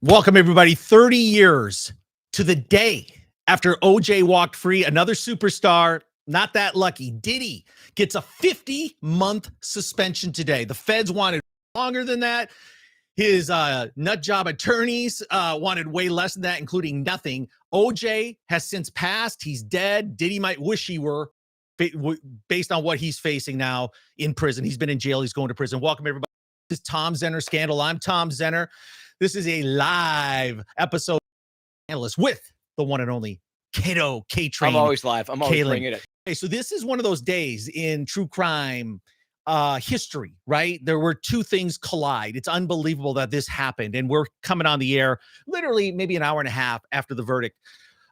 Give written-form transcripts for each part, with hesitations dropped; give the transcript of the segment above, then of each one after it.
Welcome, everybody. 30 years to the day after OJ walked free. Another superstar, not that lucky. Diddy gets a 50-month suspension today. The feds wanted longer than that. His nut job attorneys wanted way less than that, including nothing. OJ has since passed. He's dead. Diddy might wish he were, based on what he's facing now in prison. He's been in jail. He's going to prison. Welcome, everybody. This is Tom Zenner Scandal. I'm Tom Zenner. This is a live episode analyst with the one and only Kato Kaelin. I'm always live. I'm always bringing it. Okay, so this is one of those days in true crime history, right? There were two things collide. It's unbelievable that this happened, and we're coming on the air literally maybe an hour and a half after the verdict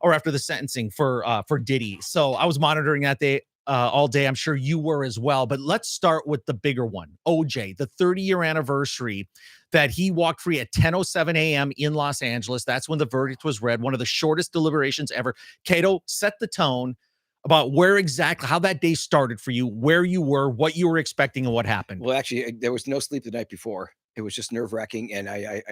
or after the sentencing for Diddy. So I was monitoring that day all day. I'm sure you were as well. But let's start with the bigger one. OJ, the 30-year anniversary that he walked free at 10:07 a.m. in Los Angeles. That's when the verdict was read. One of the shortest deliberations ever. Kato, set the tone about where exactly, how that day started for you, where you were, what you were expecting, and what happened. Well, actually, there was no sleep the night before. It was just nerve-wracking. And I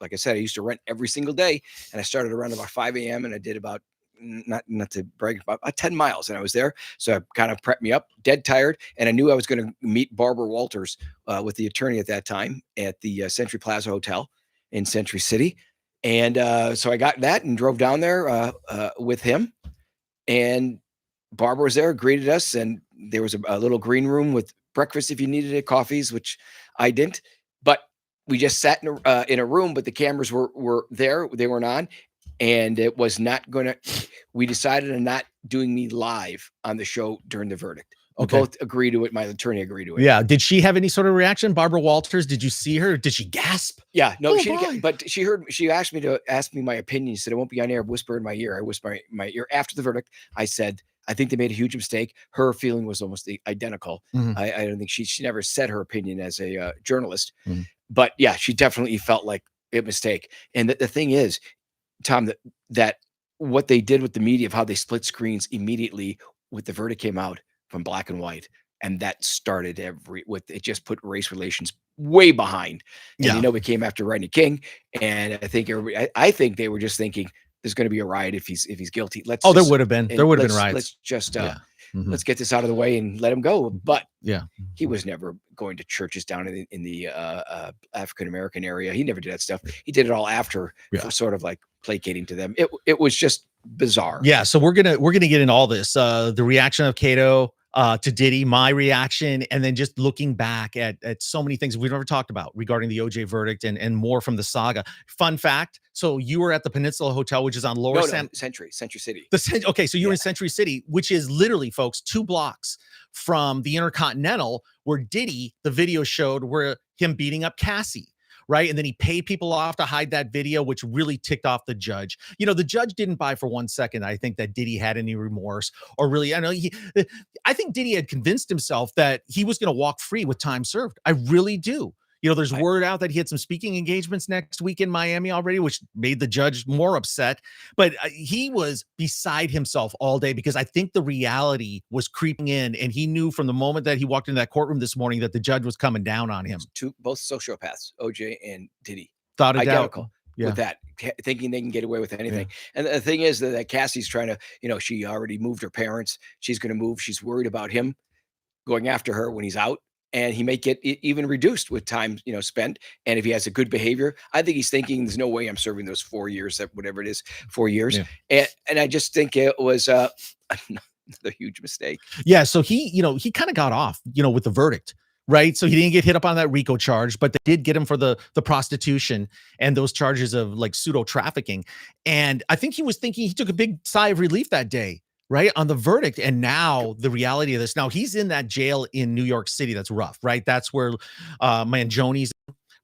like I said, I used to rent every single day. And I started around about 5 a.m. and I did about, not to brag, about 10 miles. And I was there. So I kind of prepped me up, dead tired. And I knew I was going to meet Barbara Walters with the attorney at that time at the Century Plaza Hotel in Century City. And so I got that and drove down there with him. And Barbara was there, greeted us, and there was a little green room with breakfast if you needed it, coffees, which I didn't. But we just sat in a room, but the cameras were there. They weren't on. And it was not going to, we decided on not doing me live on the show during the verdict. Okay. Both agree to it. My attorney agreed to it. Yeah. Did she have any sort of reaction? Barbara Walters, did you see her? Did she gasp? Yeah, no, Oh, she boy. didn't. But she asked me to ask me my opinion. She said, I won't be on air, whisper in my ear. I whisper my ear after the verdict. I said, I think they made a huge mistake. Her feeling was almost identical. Mhm. I don't think she never said her opinion as a journalist, Mhm. but yeah, she definitely felt like a mistake. And the thing is, Tom, that what they did with the media of how they split screens immediately with the verdict came out from black and white. And that started it just put race relations way behind. And Yeah. it came after Rodney King. And I think I think they were just thinking there's going to be a riot if he's guilty. There would have been. There would have been riots. Let's just Yeah. Mhm. let's get this out of the way and let him go. But Yeah. he was never going to churches down in the African American area. He never did that stuff. He did it all after, Yeah. sort of like placating to them. It was just bizarre. Yeah. So we're gonna get into all this. The reaction of Kato to Diddy, my reaction, and then just looking back at so many things we've never talked about regarding the OJ verdict and more from the saga. Fun fact: so you were at the Peninsula Hotel, which is on Lower Century City. Okay, so you were in Century City, which is literally, folks, 2 blocks from the Intercontinental, where Diddy, the video showed where him beating up Cassie. Right. And then he paid people off to hide that video, which really ticked off the judge. The judge didn't buy for 1 second, I think, that Diddy had any remorse or really. I think Diddy had convinced himself that he was going to walk free with time served. I really do. There's word out that he had some speaking engagements next week in Miami already, which made the judge more upset. But he was beside himself all day because I think the reality was creeping in. And he knew from the moment that he walked into that courtroom this morning that the judge was coming down on him. Both sociopaths, OJ and Diddy. Thought identical. Yeah. With that, thinking they can get away with anything. Yeah. And the thing is that Cassie's trying to, she already moved her parents. She's going to move. She's worried about him going after her when he's out. And he may get even reduced with time, spent. And if he has a good behavior, I think he's thinking there's no way I'm serving those 4 years, whatever it is, 4 years. Yeah. And I just think it was another huge mistake. Yeah. So he kind of got off, with the verdict. Right. So he didn't get hit up on that RICO charge, but they did get him for the prostitution and those charges of like pseudo trafficking. And I think he was thinking he took a big sigh of relief that day. Right, on the verdict. And now the reality of this, now he's in that jail in New York City. That's rough, right? That's where Mangioni's,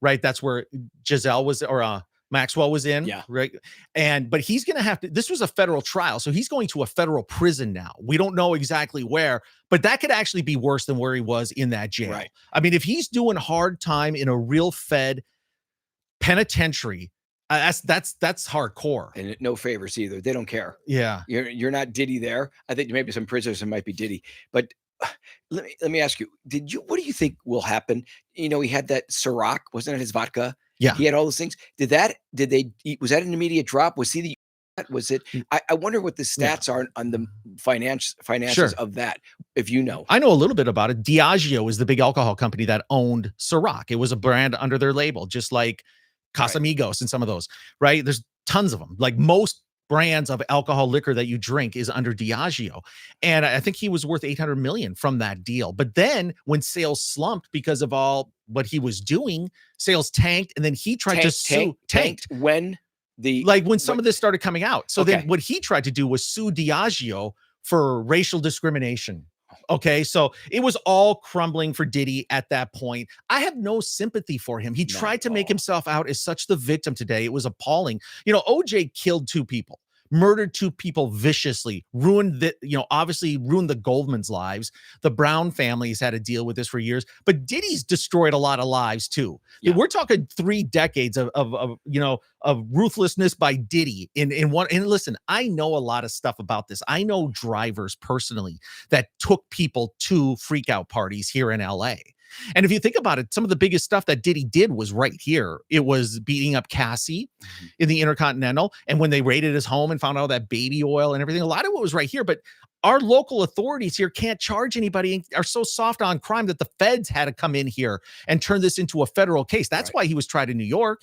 right? That's where Giselle was, or Maxwell was in. Yeah. Right. But he's going to have to, this was a federal trial. So he's going to a federal prison now. We don't know exactly where, but that could actually be worse than where he was in that jail. Right. I mean, if he's doing hard time in a real Fed penitentiary, that's hardcore. And no favors either. They don't care. Yeah. You're not Diddy there. I think maybe some prisoners that might be Diddy. But let me ask you, what do you think will happen? He had that Ciroc, wasn't it his vodka? Yeah. He had all those things. Was that an immediate drop? Was he the was it? I wonder what the Yeah. stats are on the finances Sure. of that, if you know. I know a little bit about it. Diageo is the big alcohol company that owned Ciroc. It was a brand under their label, just like Right. Casamigos and some of those, right? There's tons of them. Like most brands of alcohol liquor that you drink is under Diageo. And I think he was worth 800 million from that deal. But then when sales slumped because of all what he was doing, sales tanked, and then he tried to sue Tanked when when some of this started coming out. So Okay. then what he tried to do was sue Diageo for racial discrimination. Okay, so it was all crumbling for Diddy at that point. I have no sympathy for him. He tried to make himself out as such the victim today. It was appalling. OJ killed 2 people, murdered 2 people viciously, obviously ruined the Goldman's lives. The Brown families had to deal with this for years, but Diddy's destroyed a lot of lives too. Yeah. We're talking 3 decades of ruthlessness by Diddy in one. And listen, I know a lot of stuff about this. I know drivers personally that took people to freak out parties here in LA. And if you think about it, some of the biggest stuff that Diddy did was right here. It was beating up Cassie in the Intercontinental. And when they raided his home and found out that baby oil and everything, a lot of it was right here. But our local authorities here can't charge anybody and are so soft on crime that the feds had to come in here and turn this into a federal case. That's why he was tried in New York.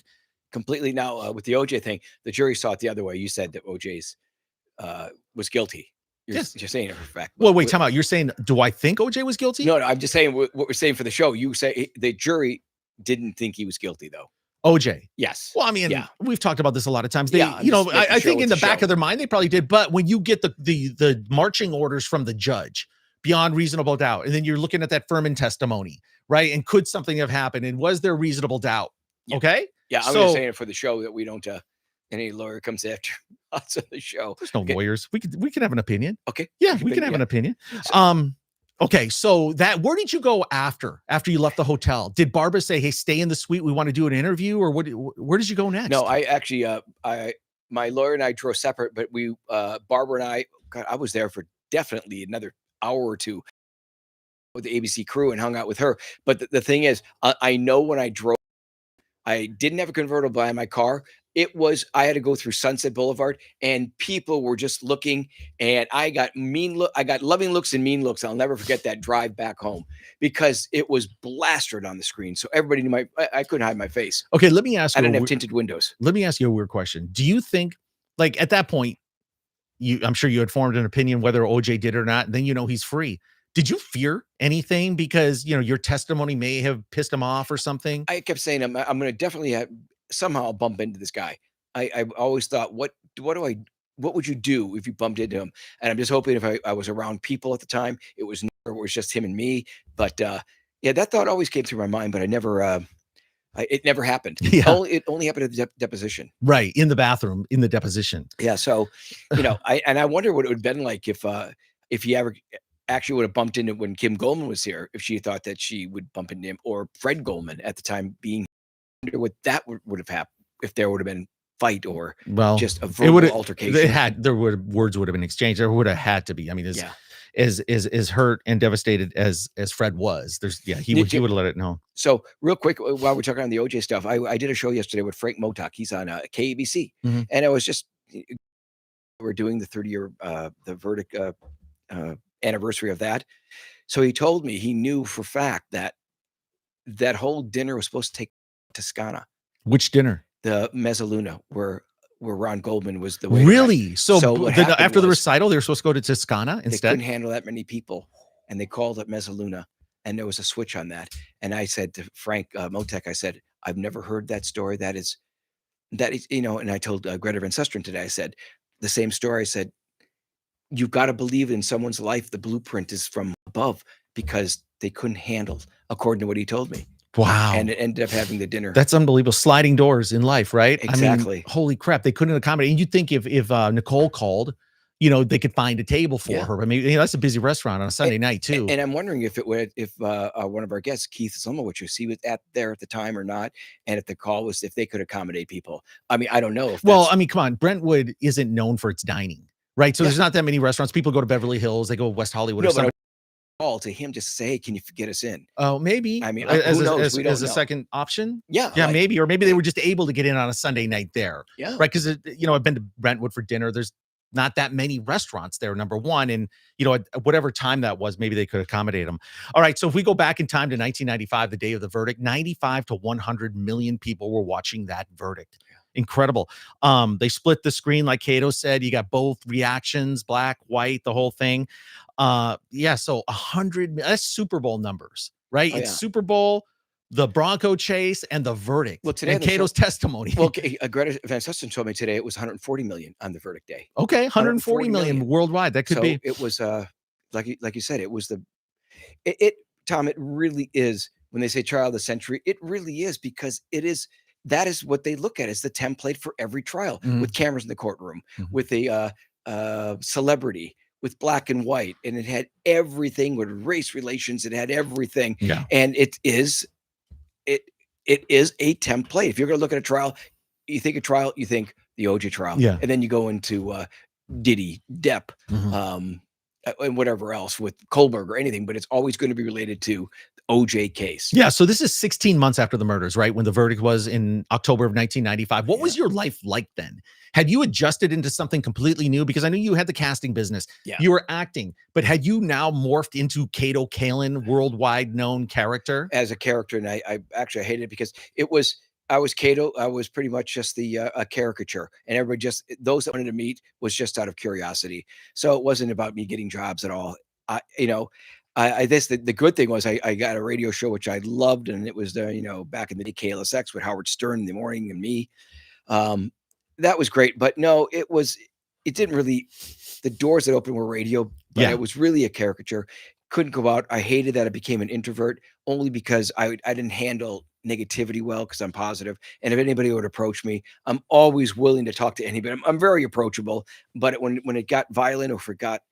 Completely. Now, with the OJ thing, the jury saw it the other way. You said that OJ's was guilty. You're saying it for a fact. Well, wait, time out. You're saying, do I think OJ was guilty? No, I'm just saying what we're saying for the show. You say the jury didn't think he was guilty, though. OJ. Yes. Well, I mean, we've talked about this a lot of times. I I think in the back of their mind, they probably did. But when you get the marching orders from the judge beyond reasonable doubt, and then you're looking at that Furman testimony, right? And could something have happened? And was there reasonable doubt? Yeah. Okay. Yeah. I'm just saying it for the show that we don't, any lawyer comes after us on the show. There's no lawyers. We can have an opinion. Okay. Yeah. We can have an opinion. Okay, so where did you go after you left the hotel? Did Barbara say, "Hey, stay in the suite. We want to do an interview," or where did you go next? No, I actually, my lawyer and I drove separate, but Barbara and I was there for definitely another hour or 2 with the ABC crew and hung out with her. But the thing is, I know when I drove, I didn't have a convertible in my car. I had to go through Sunset Boulevard and people were just looking and I got loving looks and mean looks. I'll never forget that drive back home because it was plastered on the screen. So everybody knew I couldn't hide my face. Okay, let me ask you. I didn't have tinted windows. Let me ask you a weird question. Do you think, like at that point, I'm sure you had formed an opinion whether OJ did or not, and then he's free. Did you fear anything because your testimony may have pissed him off or something? I kept saying I'm going to definitely somehow bump into this guy. I always thought, what would you do if you bumped into him? And I'm just hoping if I was around people at the time, it was just him and me. But that thought always came through my mind, but I never. It never happened. Yeah. It only happened at the deposition. Right, in the bathroom, in the deposition. Yeah. So, I wonder what it would have been like if he ever actually would have bumped into when Kim Goldman was here, if she thought that she would bump into him or Fred Goldman at the time being. I wonder what that would have happened if there would have been fight or just a verbal altercation. Words would have been exchanged. There would have had to be. I mean, as hurt and devastated as Fred was, he would have let it know. So real quick, while we're talking on the OJ stuff, I did a show yesterday with Frank Motok. He's on KABC, and it was just we're doing the 30-year the verdict anniversary of that. So he told me he knew for fact that whole dinner was supposed to take Toscana. Which dinner? The Mezzaluna, where Ron Goldman was the waiter. Really? So after the recital, they were supposed to go to Toscana instead? They couldn't handle that many people, and they called it Mezzaluna, and there was a switch on that. And I said to Frank Motek, I said, I've never heard that story. That is, and I told Greta Van Susteren today, I said, the same story. I said, you've got to believe in someone's life. The blueprint is from above because they couldn't handle, according to what he told me. Wow. And it ended up having the dinner. That's unbelievable. Sliding doors in life, right? Exactly. I mean, holy crap. They couldn't accommodate. And you'd think if Nicole called, they could find a table for her. I mean, that's a busy restaurant on a Sunday night too. And I'm wondering if one of our guests, Keith Zumowicz, he was there at the time or not. And if the call was, if they could accommodate people. I mean, I don't know. Well, I mean, come on. Brentwood isn't known for its dining, right? So there's not that many restaurants. People go to Beverly Hills. They go to West Hollywood or something. call to him just to say, hey, can you get us in? Oh, maybe. I mean, As who knows? as We don't as a know. second option? Yeah, Yeah, like, maybe. Or maybe they were just able to get in on a Sunday night there, yeah. right? Because, I've been to Brentwood for dinner. There's not that many restaurants there, number one. And, at whatever time that was, maybe they could accommodate them. All right. So if we go back in time to 1995, the day of the verdict, 95 to 100 million people were watching that verdict. Incredible. They split the screen, like Kato said. You got both reactions, black, white, the whole thing. Yeah, so 100, that's Super Bowl numbers, right? Oh, It's yeah. Super Bowl, the Bronco chase, and the verdict. Well, today and on the show- Cato's testimony. Well, Greta Van Susteren told me today it was 140 million on the verdict day. Okay, 140 million worldwide. That could So be. it was like you said, it was Tom, it really is. When they say trial of the century, it really is, because that is what they look at as the template for every trial, Mhm. with cameras in the courtroom, Mhm. with a celebrity, with black and white, and it had everything, with race relations, it had everything. Yeah. And it is a template. If you're going to look at a trial, you think the OJ trial, Yeah. and then you go into Diddy, Depp, Mhm. And whatever else with Kohlberg or anything, but it's always going to be related to the OJ case. Yeah, so this is 16 months after the murders, right? When the verdict was in October of 1995. What was your life like then? Had you adjusted into something completely new? Because I knew you had the casting business. Yeah. You were acting, but had you now morphed into Kato Kaelin, worldwide known character? As a character, and I actually hated it, because I was Kato. I was pretty much just the a caricature, and everybody, just those that wanted to meet, was just out of curiosity. So it wasn't about me getting jobs at all. The good thing was I got a radio show which I loved, and it was back in the day, KLSX, with Howard Stern in the morning and me. That was great, but no, it didn't really. The doors that opened were radio, but Yeah. it was really a caricature. Couldn't go out. I hated that I became an introvert, only because I didn't handle negativity well, because I'm positive. And if anybody would approach me, I'm always willing to talk to anybody. I'm very approachable, but when it got violent, or if it got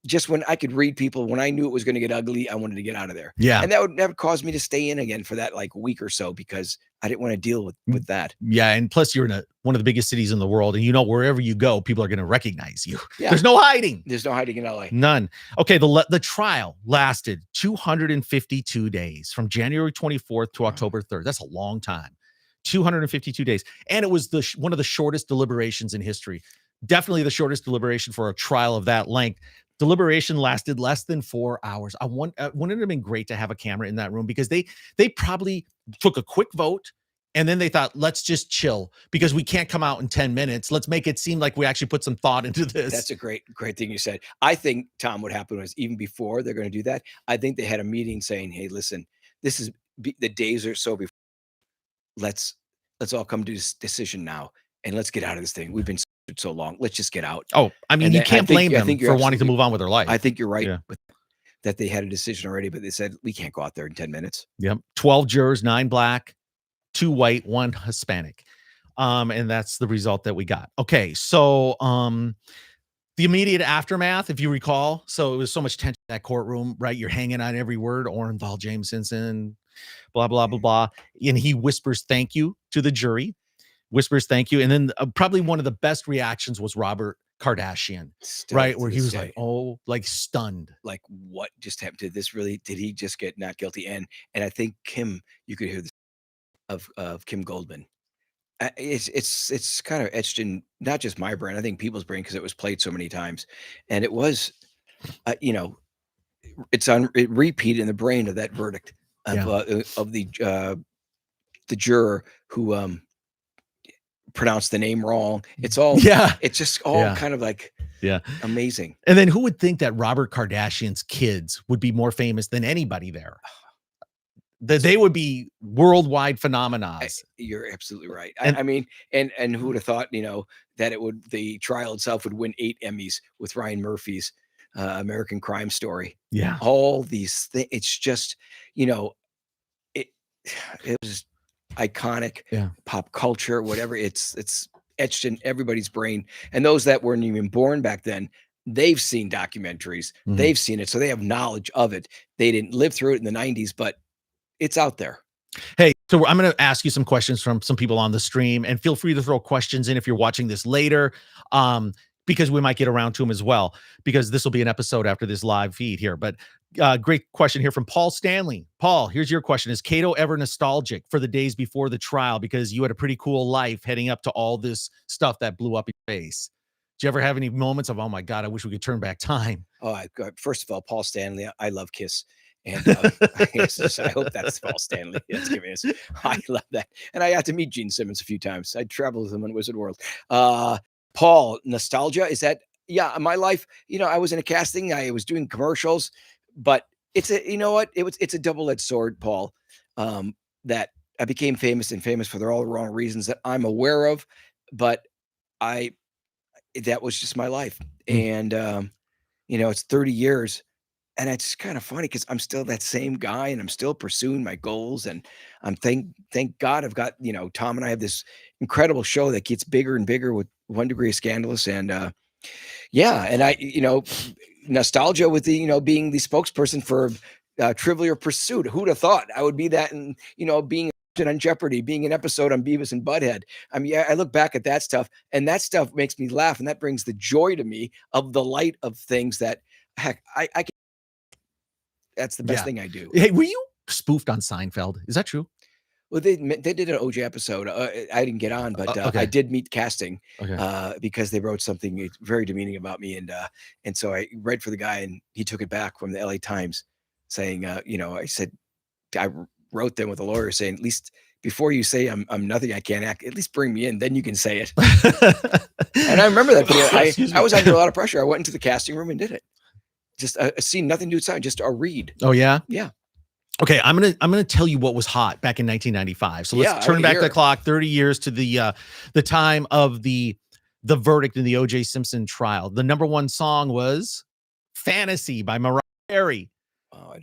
just when I could read people, when I knew it was going to get ugly, I wanted to get out of there. Yeah. And that would cause me to stay in again for that like week or so, because I didn't want to deal with that. Yeah, and plus you're in one of the biggest cities in the world, and wherever you go, people are going to recognize you. Yeah. There's no hiding. There's no hiding in LA. None. Okay, the trial lasted 252 days, from January 24th to October 3rd. That's a long time. 252 days. And it was one of the shortest deliberations in history. Definitely the shortest deliberation for a trial of that length. Deliberation lasted less than 4 hours. Wouldn't it have been great to have a camera in that room? Because they probably took a quick vote, and then they thought, let's just chill, because we can't come out in 10 minutes. Let's make it seem like we actually put some thought into this. That's a great thing you said. I think, Tom, what happened was, even before they're going to do that, I think they had a meeting saying, hey, listen, this is the days or so before. Let's all come to this decision now, and let's get out of this thing. We've been so long. Let's just get out. Oh, I mean, you can't blame them for wanting to move on with their life. I think you're right. Yeah. That they had a decision already, but they said, we can't go out there in 10 minutes. Yep. 12 jurors, 9 black, 2 white, 1 Hispanic. And that's the result that we got. Okay. So, the immediate aftermath, if you recall, so it was so much tension in that courtroom, right? You're hanging on every word. Orenthal, James Simpson, blah, blah, blah, blah. And he whispers thank you to the jury, whispers thank you. And then probably one of the best reactions was Robert Kardashian, right? Where he was like, oh, like stunned. Like, what just happened? Did he just get not guilty? And I think you could hear this of Kim Goldman. It's kind of etched in not just my brain, I think people's brain, because it was played so many times, and it was, it repeat in the brain of that verdict of the juror who pronounced the name wrong. It's all it's just all kind of like amazing. And then who would think that Robert Kardashian's kids would be more famous than anybody there? That they would be worldwide phenomena. You're absolutely right. I mean, and who would have thought, that the trial itself would win 8 Emmys with Ryan Murphy's American Crime Story. Yeah. All these things. It's just, it was iconic. Pop culture, whatever. It's etched in everybody's brain. And those that weren't even born back then, they've seen documentaries. Mm-hmm. They've seen it. So they have knowledge of it. They didn't live through it in the 90s, but it's out there. Hey, so I'm going to ask you some questions from some people on the stream, and feel free to throw questions in if you're watching this later. because we might get around to him as well, because this will be an episode after this live feed here. But great question here from Paul Stanley. Paul, here's your question. Is Kato ever nostalgic for the days before the trial? Because you had a pretty cool life heading up to all this stuff that blew up your face. Did you ever have any moments of, oh my God, I wish we could turn back time? Oh, first of all, Paul Stanley, I love Kiss. And I hope that's Paul Stanley. That's giving us. I love that. And I got to meet Gene Simmons a few times. I traveled with him in Wizard World. Paul, nostalgia, is that, yeah, my life, I was in a casting, I was doing commercials, but it's a double-edged sword, Paul, that I became famous for all the wrong reasons that I'm aware of, but that was just my life. And, it's 30 years. And it's kind of funny because I'm still that same guy and I'm still pursuing my goals. And I'm thank God I've got, Tom and I have this incredible show that gets bigger and bigger with 1 Degree of Scandalous. And and I, nostalgia with the, being the spokesperson for Trivial Pursuit. Who'd have thought I would be that, and being on Jeopardy, being an episode on Beavis and Butthead. I mean, I look back at that stuff, and that stuff makes me laugh, and that brings the joy to me of the light of things that, heck, I can. That's the best thing I do. Hey, were you spoofed on Seinfeld? Is that true? Well, they did an OJ episode. I didn't get on, but okay. I did meet casting Okay. because they wrote something very demeaning about me, and so I read for the guy, and he took it back from the LA Times, saying, I said, I wrote them with a lawyer saying, at least before you say I'm nothing, I can't act, at least bring me in, then you can say it. And I remember that video. I was under a lot of pressure. I went into the casting room and did it. Just a scene, nothing to do with sound, just a read. Oh yeah, yeah. Okay, I'm gonna tell you what was hot back in 1995. So let's turn back the clock 30 years to the time of the verdict in the O.J. Simpson trial. The number one song was "Fantasy" by Mariah Carey.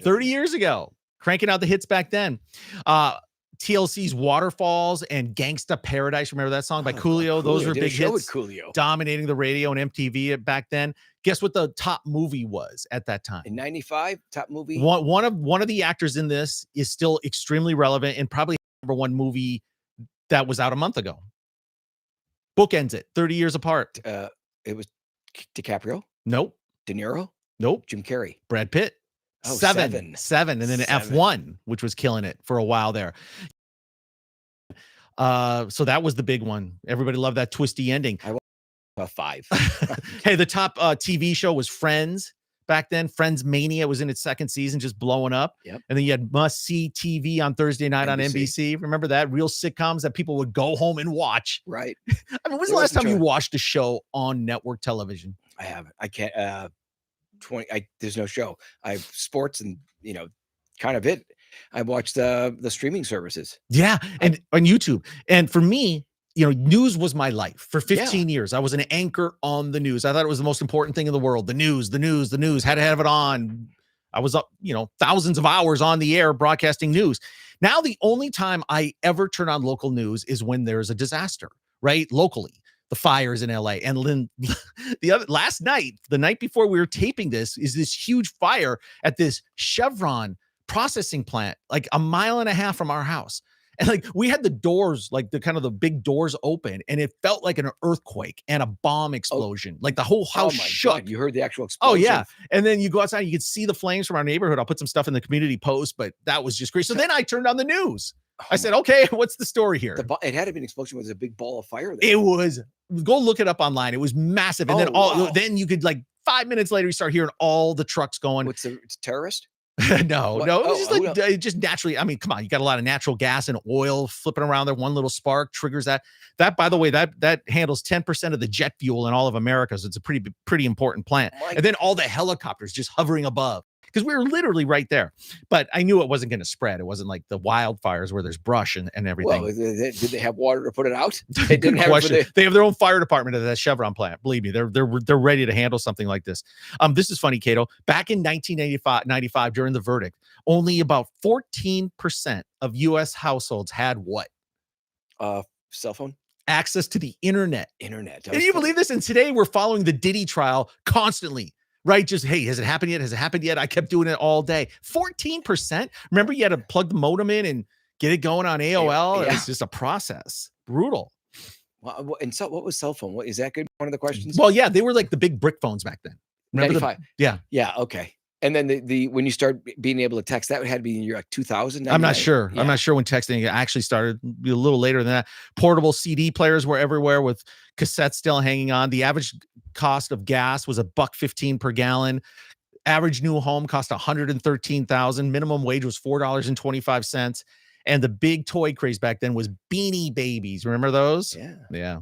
30 years ago, cranking out the hits back then. TLC's Waterfalls and Gangsta Paradise. Remember that song by Coolio? Those were big hits, Coolio, dominating the radio and MTV back then. Guess what the top movie was at that time? In 95, top movie? One of the actors in this is still extremely relevant and probably number one movie that was out a month ago. Bookends it, 30 years apart. It was DiCaprio? Nope. De Niro? Nope. Jim Carrey? Brad Pitt. Oh, Seven, and then F1, which was killing it for a while there. So that was the big one. Everybody loved that twisty ending. I was 5. Hey, the top TV show was Friends back then. Friends Mania was in its second season, just blowing up. Yep. And then you had Must See TV on Thursday night on NBC. Remember that? Real sitcoms that people would go home and watch. Right. I mean, when's the last time you watched a show on network television? I haven't. I can't. There's no show. I have sports and kind of it. I watched the streaming services. Yeah, and on YouTube. And for me, news was my life for 15 years. I was an anchor on the news. I thought it was the most important thing in the world. The news, had to have it on. I was up, thousands of hours on the air broadcasting news. Now, the only time I ever turn on local news is when there's a disaster, right? Locally. The fires in LA. And then last night, the night before we were taping this, is this huge fire at this Chevron processing plant, like a mile and a half from our house. And like we had the doors, like the big doors open, and it felt like an earthquake and a bomb explosion. Like the whole house shook. God, you heard the actual explosion. Oh yeah. And then you go outside, you could see the flames from our neighborhood. I'll put some stuff in the community post, but that was just great. So then I turned on the news. I said, okay, what's the story here? It had to be an explosion. It was a big ball of fire there. It was. Go look it up online. It was massive. And then you could, like, 5 minutes later, you start hearing all the trucks going. It's a terrorist? No. It was just just naturally. I mean, come on, you got a lot of natural gas and oil flipping around there. One little spark triggers that. That, by the way, that handles 10% of the jet fuel in all of America. So it's a pretty important plant. And then all the helicopters just hovering above, because we were literally right there. But I knew it wasn't going to spread. It wasn't like the wildfires where there's brush and everything. Well, did they have water to put it out? They didn't have They have their own fire department at that Chevron plant. Believe me, they're ready to handle something like this. This is funny, Kato. Back in 1995, during the verdict, only about 14% of U.S. households had what? Cell phone? Access to the internet. Can you believe this? And today we're following the Diddy trial constantly. Right? Just, hey, has it happened yet? Has it happened yet? I kept doing it all day. 14%. Remember, you had to plug the modem in and get it going on AOL. Yeah. It was just a process. Brutal. And so what was cell phone? What is that good? One of the questions? Well, yeah, they were like the big brick phones back then. Remember 95. yeah. Yeah. Okay. And then the when you start being able to text, that had to be in year like 2000. I'm not sure. Yeah. I'm not sure when texting actually started. A little later than that. Portable CD players were everywhere with cassettes still hanging on. The average cost of gas was $1.15 per gallon. Average new home cost $113,000. Minimum wage was $4.25. And the big toy craze back then was Beanie Babies. Remember those? Yeah. Yeah.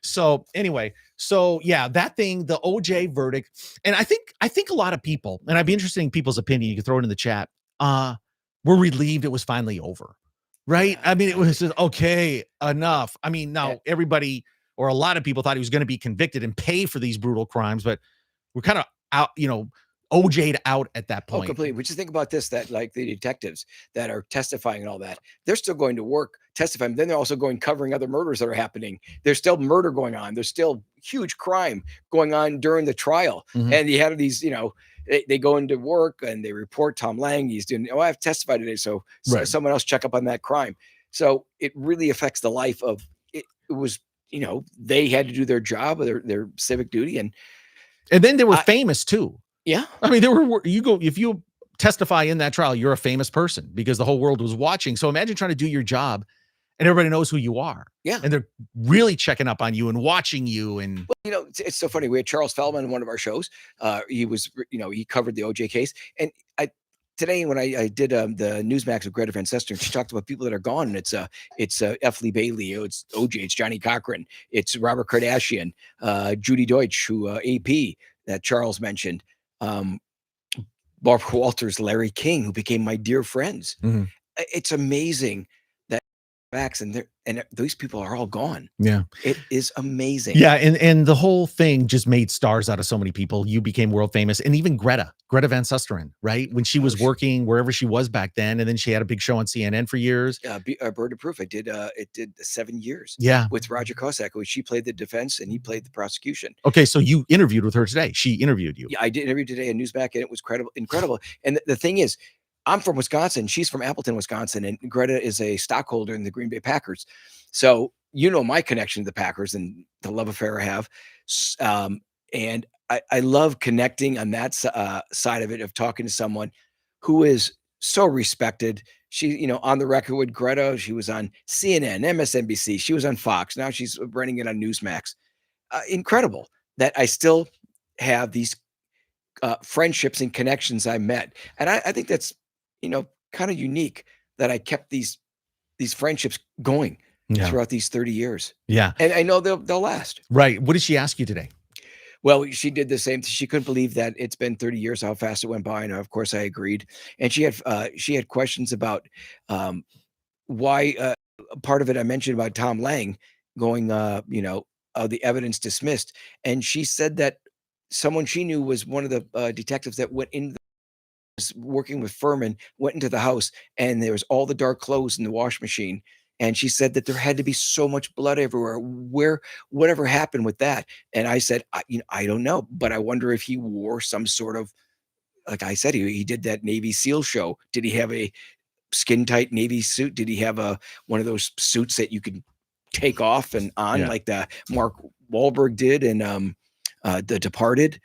So anyway, so yeah, that thing, the OJ verdict, and I think a lot of people, and I'd be interested in people's opinion. You can throw it in the chat. Were relieved it was finally over, right? Yeah, I mean, it was just, okay, enough. I mean, now everybody or a lot of people thought he was going to be convicted and pay for these brutal crimes, but we're kind of out, OJ'd out at that Oh, point. completely. But just think about this, that like the detectives that are testifying and all that, they're still going to work testifying. Then they're also going covering other murders that are happening. There's still murder going on. There's still huge crime going on during the trial. Mhm. And you have these, they go into work and they report Tom Lang. He's doing, oh, I've testified today. So Right. someone else check up on that crime. So it really affects the life of it. It was, they had to do their job, their civic duty. And then they were famous too. yeah. I mean, if you testify in that trial, you're a famous person because the whole world was watching. So imagine trying to do your job and everybody knows who you are. Yeah. And they're really checking up on you and watching you. And well, it's so funny. We had Charles Feldman in one of our shows. He was, he covered the OJ case. And today when I did the Newsmax with Greta Van Susteren, she talked about people that are gone. And it's F. Lee Bailey, it's OJ, it's Johnny Cochran, it's Robert Kardashian, Judy Deutsch, who AP that Charles mentioned. Barbara Walters, Larry King, who became my dear friends. Mhm. It's amazing that facts and these people are all gone. Yeah. It is amazing. Yeah. And the whole thing just made stars out of so many people. You became world famous. And even Greta Van Susteren, right? When she was working wherever she was back then. And then she had a big show on CNN for years. Bird of Proof. It did 7 years. Yeah. With Roger Cossack, who she played the defense and he played the prosecution. Okay. So you interviewed with her today. She interviewed you. Yeah, I did interview today in Newsmax and it was incredible. And the thing is, I'm from Wisconsin. She's from Appleton, Wisconsin. And Greta is a stockholder in the Green Bay Packers. So, my connection to the Packers and the love affair I have. And I love connecting on that side of it, of talking to someone who is so respected. She, on the record with Greta, she was on CNN, MSNBC. She was on Fox. Now she's running it on Newsmax. Incredible that I still have these friendships and connections I met. And I think that's, kind of unique that I kept these friendships going throughout these 30 years. Yeah. And I know they'll last. Right. What did she ask you today? Well, she did the same. She couldn't believe that it's been 30 years, how fast it went by. And of course I agreed. And she had questions about why part of it I mentioned about Tom Lang going, the evidence dismissed. And she said that someone she knew was one of the detectives that went in working with Furman, went into the house and there was all the dark clothes in the wash machine. And she said that there had to be so much blood everywhere. Whatever happened with that? And I said, I don't know, but I wonder if he wore some sort of, like I said, he did that Navy SEAL show. Did he have a skin tight Navy suit? Did he have one of those suits that you could take off and on like the Mark Wahlberg did in The Departed?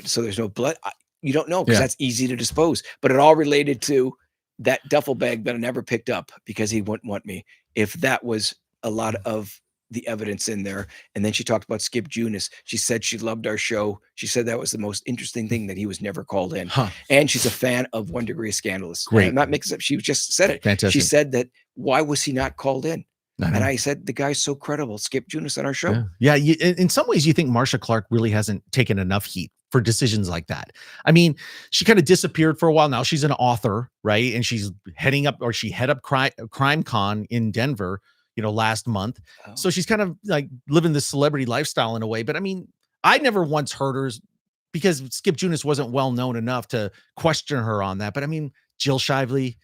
So there's no blood. You don't know because that's easy to dispose, but it all related to that duffel bag that I never picked up because he wouldn't want me. If that was a lot of the evidence in there. And then she talked about Skip Junis. She said she loved our show. She said that was the most interesting thing, that he was never called in. And she's a fan of 1 Degree Scandalous. Great. I'm not mixing up. She just said it. Fantastic. She said that, why was he not called in? And I said, the guy's so credible. Skip Junis on our show. Yeah. In some ways, you think Marsha Clark really hasn't taken enough heat for decisions like that. I mean, she kind of disappeared for a while. Now she's an author, right? And she's she head up Crime Con in Denver, last month. Oh. So she's kind of like living this celebrity lifestyle in a way. But I mean, I never once heard her, because Skip Junis wasn't well known enough to question her on that. But I mean, Jill Shively,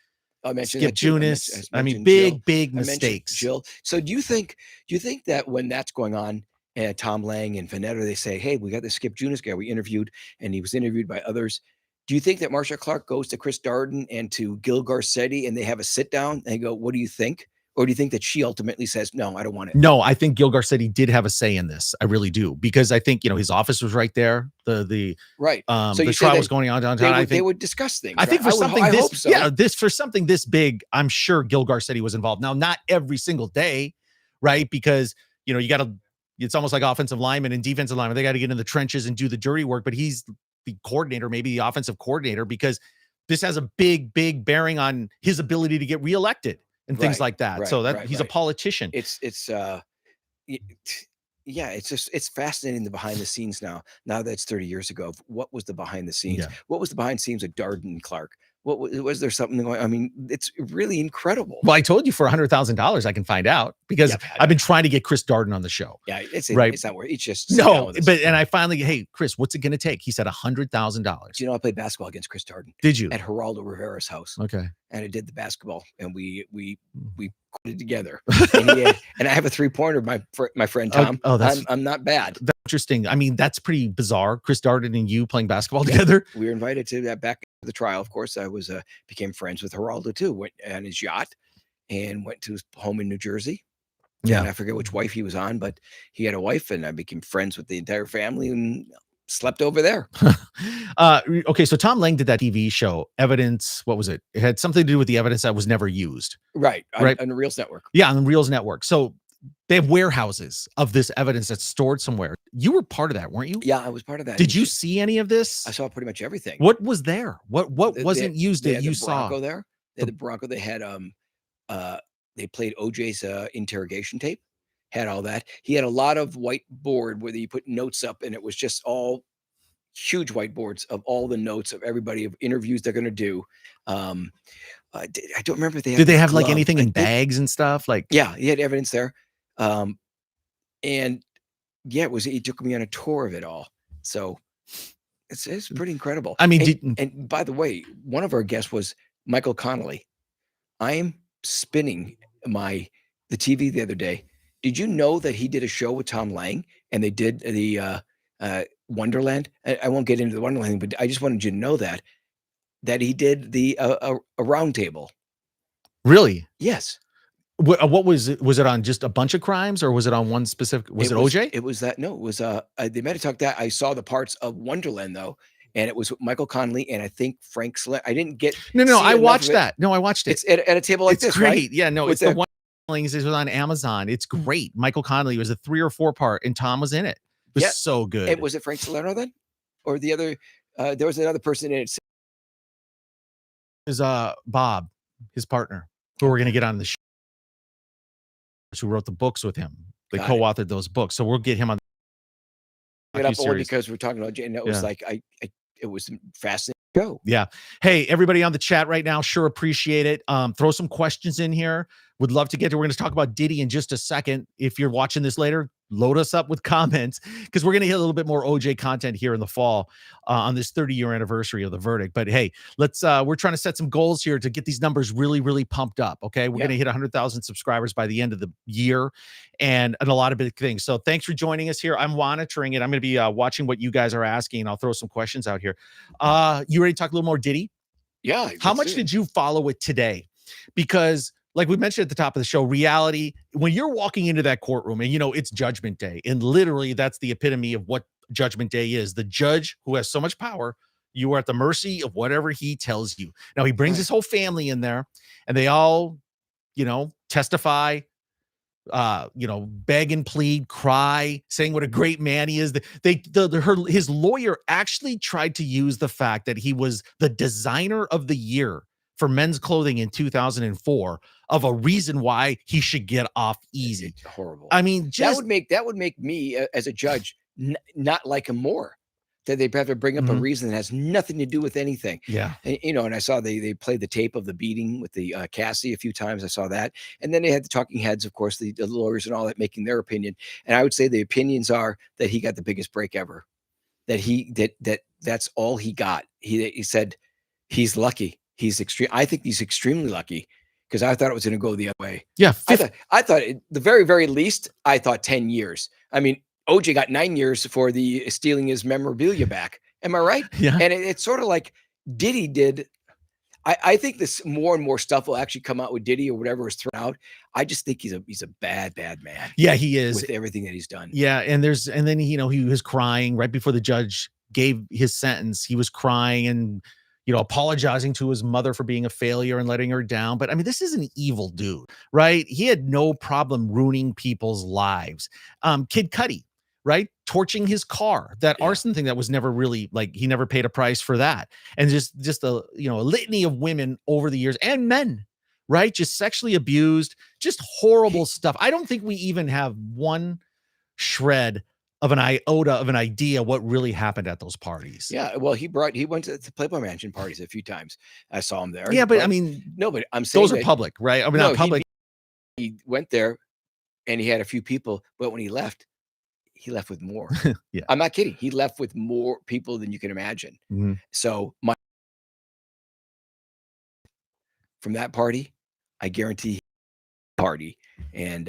Skip Junis. I mean, big mistakes. Jill. So do you think that when that's going on, Tom Lang and Vanetta, they say, hey, we got this Skip Junis guy we interviewed, and he was interviewed by others. Do you think that Marsha Clark goes to Chris Darden and to Gil Garcetti and they have a sit down and go, what do you think? Or do you think that she ultimately says, no, I don't want it? No, I think Gil Garcetti did have a say in this. I really do, because I think, his office was right there. Right. So The you say trial that was going on downtown. they would discuss things. I think right? for something I this, hope so. yeah, for something this big, I'm sure Gil Garcetti was involved. Now, not every single day, right? Because you got to. It's almost like offensive linemen and defensive linemen. They got to get in the trenches and do the dirty work. But he's the coordinator, maybe the offensive coordinator, because this has a big, big bearing on his ability to get reelected and things like that. So he's a politician. Yeah, it's fascinating, the behind the scenes now that's 30 years ago. What was the behind the scenes? Yeah. What was the behind the scenes of Darden and Clark? What was there something going? I mean, it's really incredible. Well, I told you for $100,000 I can find out, because I've been trying to get Chris Darden on the show. Yeah, it's not worth. It's just no, and I finally, hey, Chris, what's it going to take? He said $100,000. You know, I played basketball against Chris Darden. Did you? At Geraldo Rivera's house. Okay. And I did the basketball, and we quit together. And I have a 3-pointer. My friend Tom. I'm not bad. That's interesting. I mean, that's pretty bizarre. Chris Darden and you playing basketball together. We were invited to that back to the trial. Of course, I was became friends with Geraldo too. Went on his yacht and went to his home in New Jersey. Yeah, and I forget which wife he was on, but he had a wife, and I became friends with the entire family and slept over there. Okay, so Tom Lang did that TV show, Evidence. What was it? It had something to do with the evidence that was never used. Right. On the Reels Network. Yeah, on the Reels Network. So they have warehouses of this evidence that's stored somewhere. You were part of that, weren't you? Yeah, I was part of that. Did you see any of this? I saw pretty much everything. What was there? What wasn't used that you saw? Bronco there. They had the Bronco. They had they played OJ's interrogation tape. Had all that. He had a lot of whiteboard where you put notes up, and it was just all huge whiteboards of all the notes of everybody, of interviews they're going to do. I don't remember if they had. Did they have like anything in bags and stuff? Like, yeah, he had evidence there. And yeah, he took me on a tour of it all. So it's pretty incredible. I mean, and by the way, one of our guests was Michael Connolly. I am spinning the TV the other day. Did you know that he did a show with Tom Lang, and they did the Wonderland? I won't get into the Wonderland, but I just wanted you to know that he did the a round table. Really? Yes. What was it? Was it on just a bunch of crimes, or was it on one specific? Was it OJ? It was that. No, it was they might have talked that. I saw the parts of Wonderland though, and it was Michael Connolly and I think Frank Slim. I didn't get. No, I watched that. No, I watched it. It's at a table like this. It's great. Right? Yeah, no, it's the one. It was on Amazon. It's great. Michael Connolly was a 3 or 4 part, and Tom was in it. It was so good. Was it Frank Salerno then, or the other? There was another person in it. It was Bob, his partner, who we're gonna get on the show, who wrote the books with him. They co-authored those books, so we'll get him on. Get up only because we're talking about Jay, and it was like it was fascinating. Go. Yeah. Hey, everybody on the chat right now, sure appreciate it. Throw some questions in here. Would love to get to. We're going to talk about Diddy in just a second. If you're watching this later, load us up with comments, because we're going to hit a little bit more OJ content here in the fall on this 30-year anniversary of the verdict. But hey, let's we're trying to set some goals here to get these numbers really, really pumped up. Okay, we're going to hit 100,000 subscribers by the end of the year, and a lot of big things. So thanks for joining us here. I'm monitoring it. I'm going to be watching what you guys are asking, and I'll throw some questions out here. You ready to talk a little more Diddy? Yeah. How much did you follow it today? Because like we mentioned at the top of the show, reality, when you're walking into that courtroom and, it's Judgment Day, and literally that's the epitome of what Judgment Day is. The judge who has so much power, you are at the mercy of whatever he tells you. Now, he brings his whole family in there, and they all, testify, beg and plead, cry, saying what a great man he is. His lawyer actually tried to use the fact that he was the designer of the year for men's clothing in 2004 of a reason why he should get off easy. It's horrible. I mean, that would make me as a judge not like him more. That they have to bring up a reason that has nothing to do with anything. Yeah. And, and I saw they played the tape of the beating with the Cassie a few times. I saw that. And then they had the talking heads, of course, the lawyers and all that, making their opinion. And I would say the opinions are that he got the biggest break ever. That that's all he got. He said he's lucky. He's extreme. I think he's extremely lucky, because I thought it was going to go the other way. Yeah. I thought the very, very least, I thought 10 years. I mean, OJ got 9 years for the stealing his memorabilia back. Am I right? Yeah. And it's sort of like Diddy did. I think this more and more stuff will actually come out with Diddy or whatever is thrown out. I just think he's a bad man. Yeah, he is. With everything that he's done. Yeah, and then he was crying right before the judge gave his sentence. He was crying and apologizing to his mother for being a failure and letting her down. But I mean, this is an evil dude, right? He had no problem ruining people's lives. Kid Cudi, right? Torching his car, that arson thing that was never really, like, he never paid a price for that. And just a litany of women over the years, and men, right? Just sexually abused, just horrible stuff. I don't think we even have one shred of an iota of an idea what really happened at those parties. Yeah, well, he went to the Playboy Mansion parties a few times. I saw him there. Yeah, but I mean, no, but I'm saying those are public, right? I mean, not public. He went there and he had a few people, but when he left with more. Yeah, I'm not kidding. He left with more people than you can imagine. Mm-hmm. So from that party, I guarantee party, and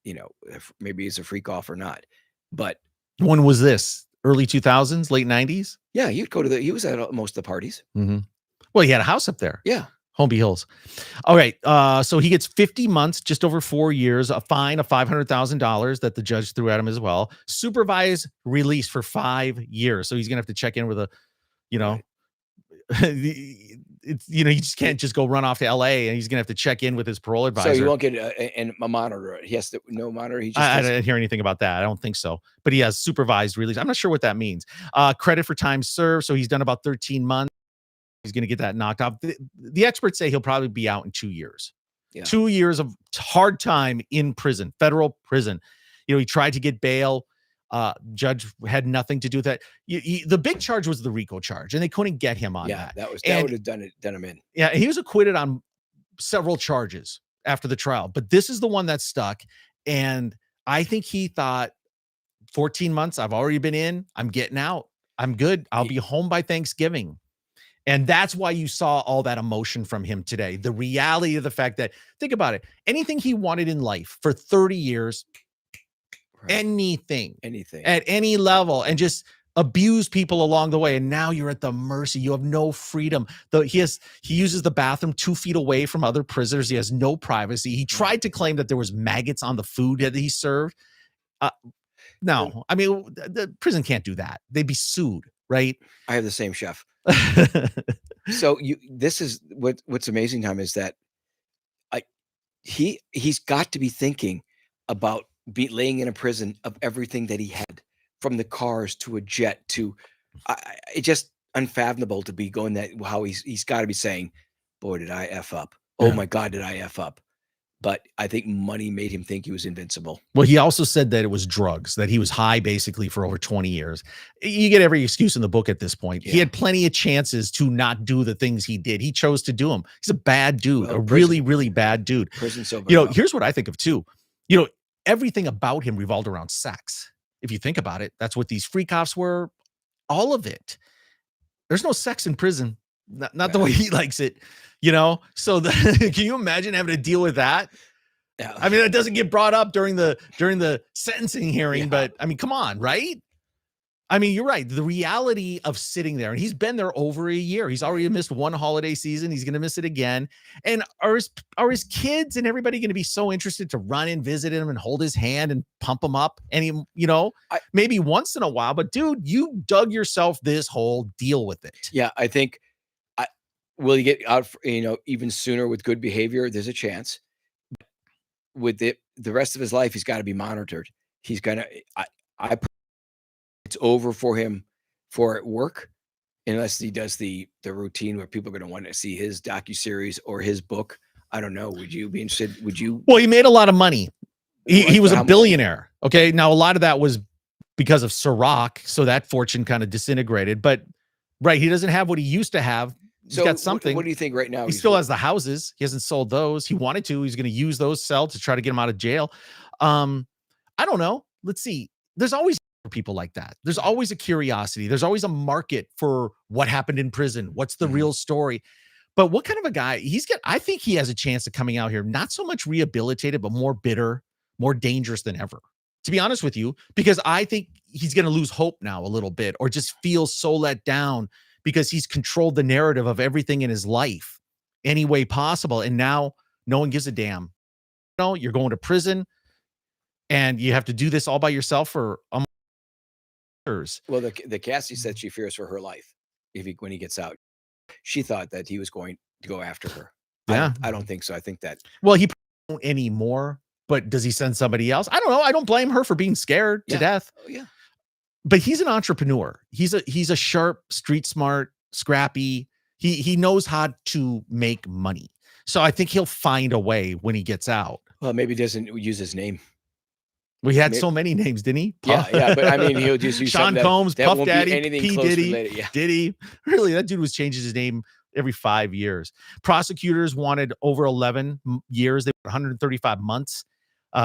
if maybe he's a freak off or not, but when was this? Early 2000s, late 90s? Yeah, he was at most of the parties. Mm-hmm. Well, he had a house up there. Yeah. Holmby Hills. All right. So he gets 50 months, just over 4 years, a fine of $500,000 that the judge threw at him as well. Supervised release for 5 years. So he's gonna have to check in with you just can't just go run off to LA, and he's gonna have to check in with his parole advisor. So he won't get a monitor. He has to no monitor. He just I didn't hear anything about that. I don't think so. But he has supervised release. I'm not sure what that means. Credit for time served. So he's done about 13 months. He's going to get that knocked off. The experts say he'll probably be out in 2 years. Yeah. 2 years of hard time in prison, federal prison. He tried to get bail. Judge had nothing to do with that. The big charge was the RICO charge, and they couldn't get him on that. That would have done him in. Yeah, he was acquitted on several charges after the trial, but this is the one that stuck. And I think he thought 14 months, I've already been in, I'm getting out. I'm good. I'll be home by Thanksgiving. And that's why you saw all that emotion from him today. The reality of the fact that, think about it, anything he wanted in life for 30 years, right. anything at any level, and just abuse people along the way. And now you're at the mercy. You have no freedom. He uses the bathroom 2 feet away from other prisoners. He has no privacy. He tried to claim that there was maggots on the food that he served. No, I mean, the prison can't do that. They'd be sued, right? I have the same chef. So this is what's amazing, Tom, is that he's got to be thinking about laying in a prison of everything that he had, from the cars to a jet to it's just unfathomable to be going that how he's got to be saying, boy, did I F up. Oh my God, did I F up. But I think money made him think he was invincible. Well, he also said that it was drugs, that he was high basically for over 20 years. You get every excuse in the book at this point. Yeah. He had plenty of chances to not do the things he did. He chose to do them. He's a bad dude, really, really bad dude. Prison so bad. Here's what I think of too. Everything about him revolved around sex. If you think about it, that's what these freak offs were. All of it. There's no sex in prison. Not the way he likes it. So can you imagine having to deal with that? Yeah. I mean, that doesn't get brought up during the sentencing hearing, but I mean, come on, right? I mean, you're right. The reality of sitting there, and he's been there over a year. He's already missed one holiday season. He's going to miss it again. And are his kids and everybody going to be so interested to run and visit him and hold his hand and pump him up? And he, maybe once in a while, but dude, you dug yourself this hole, deal with it. Yeah. I think, will he get out, even sooner with good behavior? There's a chance. With the rest of his life, he's got to be monitored. He's gonna. It's over for him at work, unless he does the routine where people are going to want to see his docuseries or his book. I don't know. Would you be interested? Would you? Well, he made a lot of money. He was a billionaire. Okay, now a lot of that was because of Ciroc, so that fortune kind of disintegrated. But right, he doesn't have what he used to have. He's got something. What do you think right now? He still has the houses. He hasn't sold those. He wanted to. He's going to use those to try to get him out of jail. I don't know. Let's see. There's always people like that. There's always a curiosity. There's always a market for what happened in prison. What's the real story? But what kind of a guy I think he has a chance of coming out here, not so much rehabilitated, but more bitter, more dangerous than ever, to be honest with you, because I think he's going to lose hope now a little bit, or just feel so let down because he's controlled the narrative of everything in his life any way possible. And now no one gives a damn. No, you're going to prison and you have to do this all by yourself for years. Well, the Cassie said she fears for her life when he gets out. She thought that he was going to go after her. Yeah. I don't think so. I think that Well, he won't anymore, but does he send somebody else? I don't know. I don't blame her for being scared to death. Oh, yeah. But he's an entrepreneur. He's a sharp, street smart, scrappy. He knows how to make money. So I think he'll find a way when he gets out. Well, maybe he doesn't use his name. We had so many names, didn't he? Yeah, but I mean, he'll just use Sean Combs, that Puff won't be Daddy, anything P. close Diddy, related. Yeah. Diddy. Really, that dude was changing his name every 5 years. Prosecutors wanted over 11 years. They were 135 months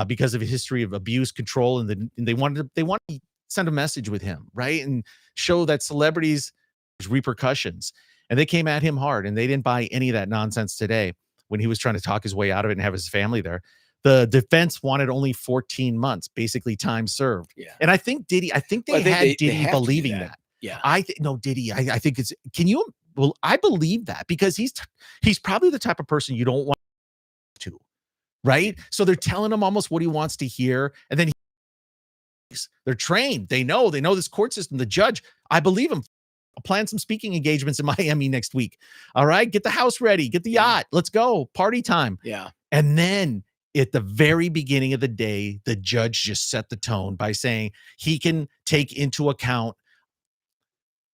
because of a history of abuse, control, and they wanted to send a message with him, right, and show that celebrities there's repercussions. And they came at him hard, and they didn't buy any of that nonsense today when he was trying to talk his way out of it and have his family there. The defense wanted only 14 months, basically time served. Yeah. And I think Diddy, had Diddy believing that. Yeah. Diddy, I think it's, I believe that because he's probably the type of person you don't want to, right? So they're telling him almost what he wants to hear. And then they're trained. They know this court system, the judge, I believe him. I'll plan some speaking engagements in Miami next week. All right. Get the house ready. Get the yacht. Let's go. Party time. Yeah. And then at the very beginning of the day, the judge just set the tone by saying he can take into account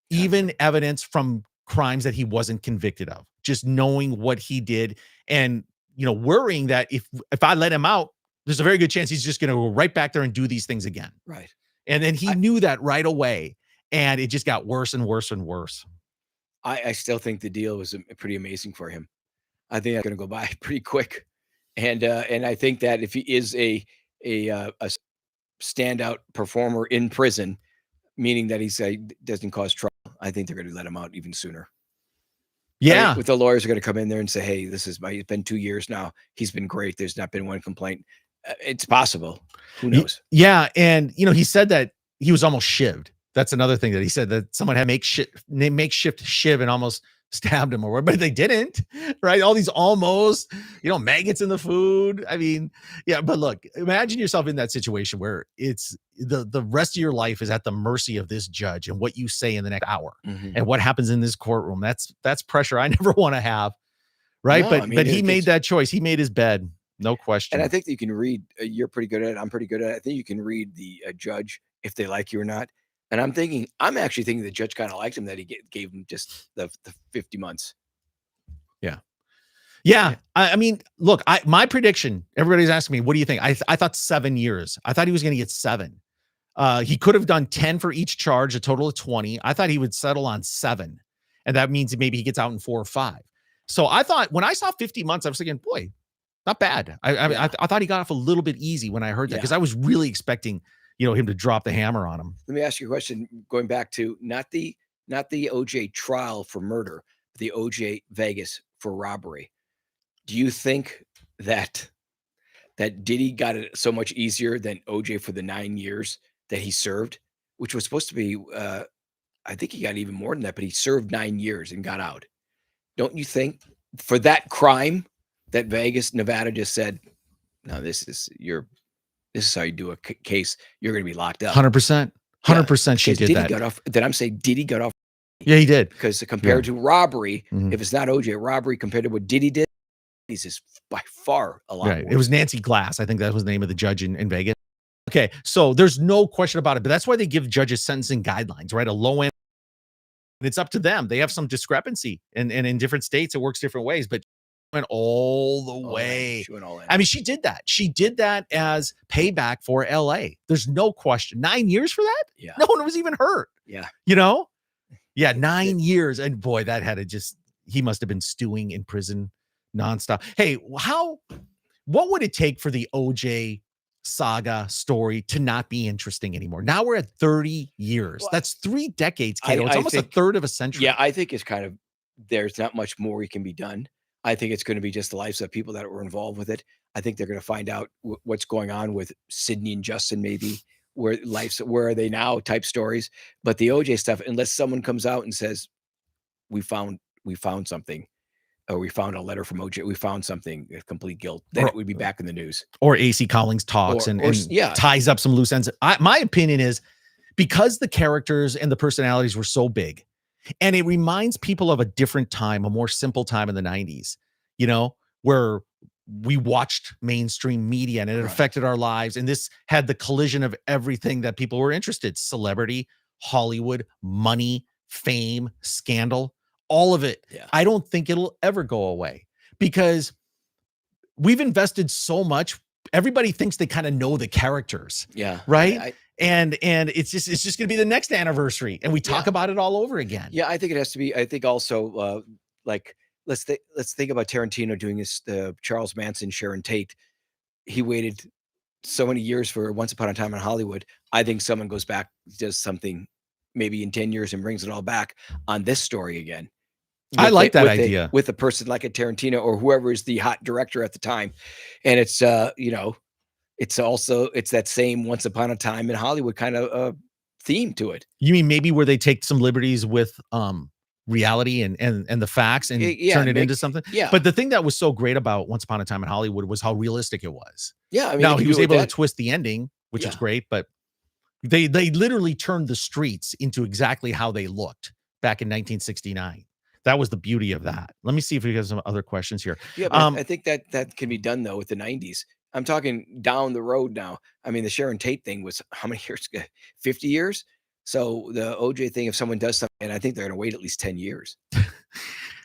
even evidence from crimes that he wasn't convicted of, just knowing what he did and, worrying that if I let him out, there's a very good chance he's just going to go right back there and do these things again. Right. And then he knew that right away. And it just got worse and worse and worse. I still think the deal was pretty amazing for him. I think that's going to go by pretty quick. And I think that if he is a standout performer in prison, meaning that he doesn't cause trouble, I think they're going to let him out even sooner. Yeah. With the lawyers are going to come in there and say, hey, it's been 2 years now. He's been great. There's not been one complaint. It's possible. Who knows? Yeah. And, he said that he was almost shivved. That's another thing that he said, that someone had makeshift shiv and almost stabbed him or whatever, but they didn't, right? All these almost, maggots in the food. I mean, yeah, but look, imagine yourself in that situation where it's the rest of your life is at the mercy of this judge and what you say in the next hour and what happens in this courtroom. That's pressure I never want to have. Right. No, but he made that choice. He made his bed. No question. And I think that you can read, you're pretty good at it. I'm pretty good at it. I think you can read the judge if they like you or not. And I'm actually thinking the judge kind of liked him, that he gave him just the 50 months. Yeah. I mean, look, my prediction, everybody's asking me, what do you think? I thought 7 years. I thought he was going to get 7. He could have done 10 for each charge, a total of 20. I thought he would settle on 7. And that means maybe he gets out in 4 or 5. So I thought when I saw 50 months, I was thinking, boy, not bad. I thought he got off a little bit easy when I heard that, because I was really expecting him to drop the hammer on him. Let me ask you a question, going back to not the OJ trial for murder, but the OJ Vegas for robbery. Do you think that Diddy got it so much easier than OJ for the 9 years that he served, which was supposed to be, I think he got even more than that, but he served 9 years and got out. Don't you think for that crime that Vegas, Nevada just said, no, this is how you do a case. You're going to be locked up. 100%. 100% she did that. Diddy got off. Yeah, he did. Because compared to robbery, if it's not OJ, robbery compared to what Diddy did, he's just by far a lot worse. It was Nancy Glass. I think that was the name of the judge in Vegas. Okay, so there's no question about it, but that's why they give judges sentencing guidelines, right? A low end. And it's up to them. They have some discrepancy. And in different states, it works different ways, but went all the way. She went all in. I mean, she did that. She did that as payback for LA. There's no question. 9 years for that? Yeah. No one was even hurt. Yeah. Yeah, 9 years. And boy, that had to he must have been stewing in prison nonstop. Hey, what would it take for the OJ saga story to not be interesting anymore? Now we're at 30 years. Well, that's 3 decades, Kato. It's almost a third of a century. Yeah, I think it's kind of, there's not much more can be done. I think it's going to be just the lives of people that were involved with it. I think they're going to find out what's going on with Sydney and Justin, maybe where are they now type stories. But the OJ stuff, unless someone comes out and says, we found something, or we found a letter from OJ, we found something, complete guilt, then it would be back in the news. Or AC Collins talks and yeah, ties up some loose ends. My opinion is, because the characters and the personalities were so big, and it reminds people of a different time, a more simple time in the 90s, where we watched mainstream media and it affected our lives. And this had the collision of everything that people were interested: celebrity, Hollywood, money, fame, scandal, all of it. Yeah. I don't think it'll ever go away, because we've invested so much. Everybody thinks they kind of know the characters. Yeah. Right. And it's just going to be the next anniversary, and we talk about it all over again. Yeah, I think it has to be. I think also, like, let's think about Tarantino doing this, Charles Manson, Sharon Tate. He waited so many years for Once Upon a Time in Hollywood. I think someone goes back, does something maybe in 10 years and brings it all back on this story again. I like that idea. With a person like a Tarantino or whoever is the hot director at the time. And it's, it's that same Once Upon a Time in Hollywood kind of theme to it. You mean maybe where they take some liberties with reality and the facts and turn it into something? Yeah. But the thing that was so great about Once Upon a Time in Hollywood was how realistic it was. Yeah. I mean, now he was able to twist the ending, which was great, but they literally turned the streets into exactly how they looked back in 1969. That was the beauty of that. Let me see if we have some other questions here. Yeah, but I think that can be done though with the 90s. I'm talking down the road now. I mean, the Sharon Tate thing was how many years ago? 50 years. So the OJ thing, if someone does something, and I think they're going to wait at least 10 years.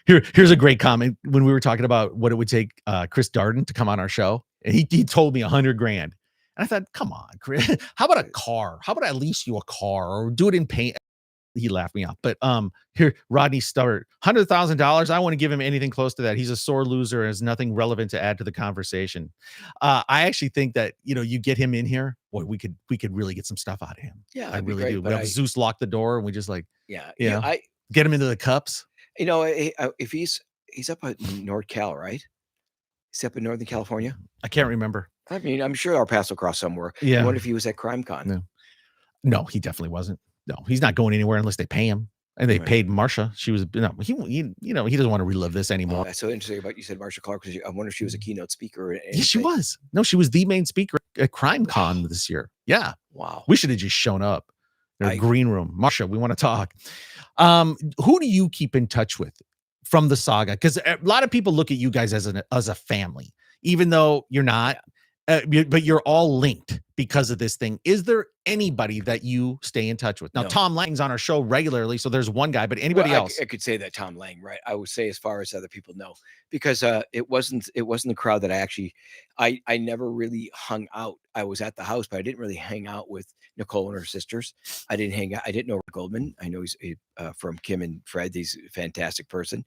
Here's a great comment when we were talking about what it would take Chris Darden to come on our show. And he told me $100,000. And I thought, come on, Chris, how about a car? How about I lease you a car or do it in paint? He laughed me off. But here, Rodney Stuart, $100,000. I want to give him anything close to that. He's a sore loser and has nothing relevant to add to the conversation. I actually think that you get him in here, boy, we could really get some stuff out of him. Yeah, I really do. We have Zeus lock the door, and we just I get him into the cups. If he's up at North Cal, right? He's up in Northern California. I can't remember. I mean, I'm sure our paths will cross somewhere. Yeah. I wonder if he was at CrimeCon. No, he definitely wasn't. No, he's not going anywhere unless they pay him. And they paid Marsha. She was, he doesn't want to relive this anymore. That's so interesting about you said Marsha Clark, because I wonder if she was a keynote speaker. Yeah, she was. No, she was the main speaker at CrimeCon this year. Yeah. Wow. We should have just shown up. Their green room. Marsha, we want to talk. Who do you keep in touch with from the saga? Because a lot of people look at you guys as a family, even though you're not. But you're all linked because of this thing. Is there anybody that you stay in touch with? Now, Tom Lang's on our show regularly, so there's one guy, but anybody else? I could say that Tom Lang, right? I would say as far as other people know, because it wasn't the crowd that I never really hung out. I was at the house, but I didn't really hang out with Nicole and her sisters. I didn't know Rick Goldman. I know he's from Kim and Fred. He's a fantastic person.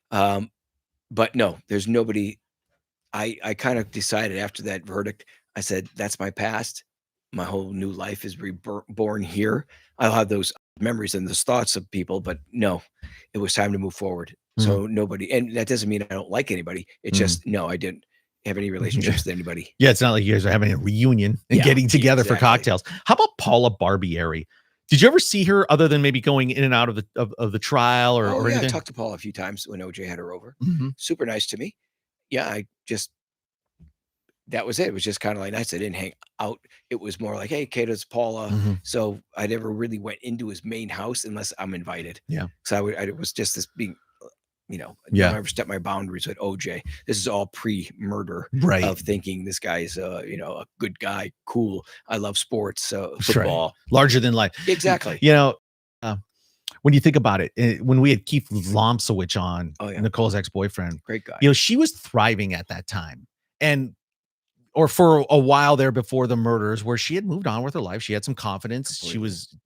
But no, there's nobody. I kind of decided after that verdict, I said, that's my past. My whole new life is reborn here. I'll have those memories and those thoughts of people, but no, it was time to move forward. So nobody, and that doesn't mean I don't like anybody. It's just, no, I didn't have any relationships with anybody. Yeah. It's not like you guys are having a reunion and getting together for cocktails. How about Paula Barbieri? Did you ever see her other than maybe going in and out of the trial or anything? I talked to Paula a few times when OJ had her over. Super nice to me. Yeah, that was it. It was just kind of like nice. I didn't hang out. It was more like, hey, Kato's Paula. So I never really went into his main house unless I'm invited. Yeah. So it was just this being, I don't ever step my boundaries with OJ. This is all pre-murder of thinking this guy is, a good guy, cool. I love sports, football. Larger than life. Exactly. When you think about it, when we had Keith Lomsowicz on, Nicole's ex-boyfriend, great guy. She was thriving at that time, or for a while there before the murders, where she had moved on with her life. She had some confidence. Completely. She was,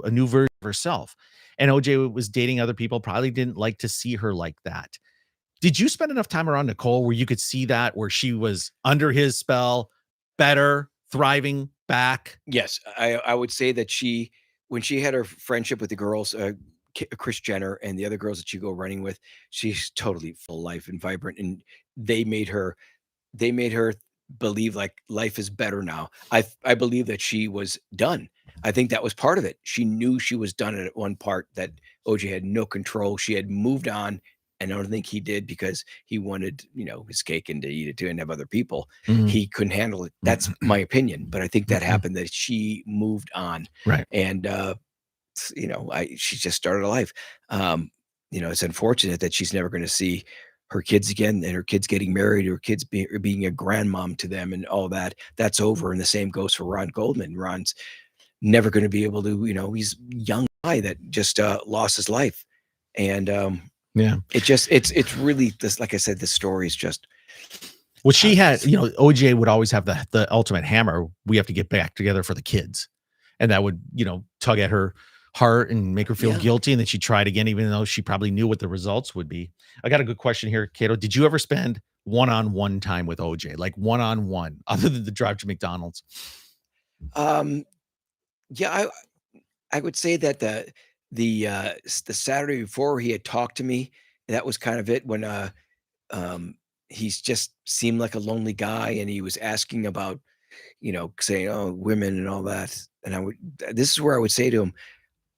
a new version of herself. And OJ was dating other people, probably didn't like to see her like that. Did you spend enough time around Nicole where you could see that, where she was under his spell, better, thriving, back? Yes, I would say that when she had her friendship with the girls, Kris Jenner and the other girls that you go running with, she's totally full life and vibrant. And they made her believe like life is better now. I believe that she was done. I think that was part of it. She knew she was done at one part, that OJ had no control. She had moved on. And I don't think he did because he wanted, his cake and to eat it too and have other people. Mhm. He couldn't handle it. That's my opinion. But I think that Mhm. happened, that she moved on. Right. And she just started a life. It's unfortunate that she's never going to see her kids again, and her kids getting married, her kids being a grandmom to them, and all that. That's over. And the same goes for Ron Goldman. Ron's never going to be able to, he's a young guy that just lost his life. And Yeah. it's really this, like I said, the story is just. Well, she had, OJ would always have the ultimate hammer. We have to get back together for the kids. And that would, tug at her heart and make her feel guilty. And then she tried again, even though she probably knew what the results would be. I got a good question here, Kato. Did you ever spend one-on-one time with OJ, like one-on-one, other than the drive to McDonald's? Yeah, I would say that the Saturday before, he had talked to me. That was kind of it, when he's just seemed like a lonely guy, and he was asking about, saying, "Oh, women and all that." And this is where I would say to him,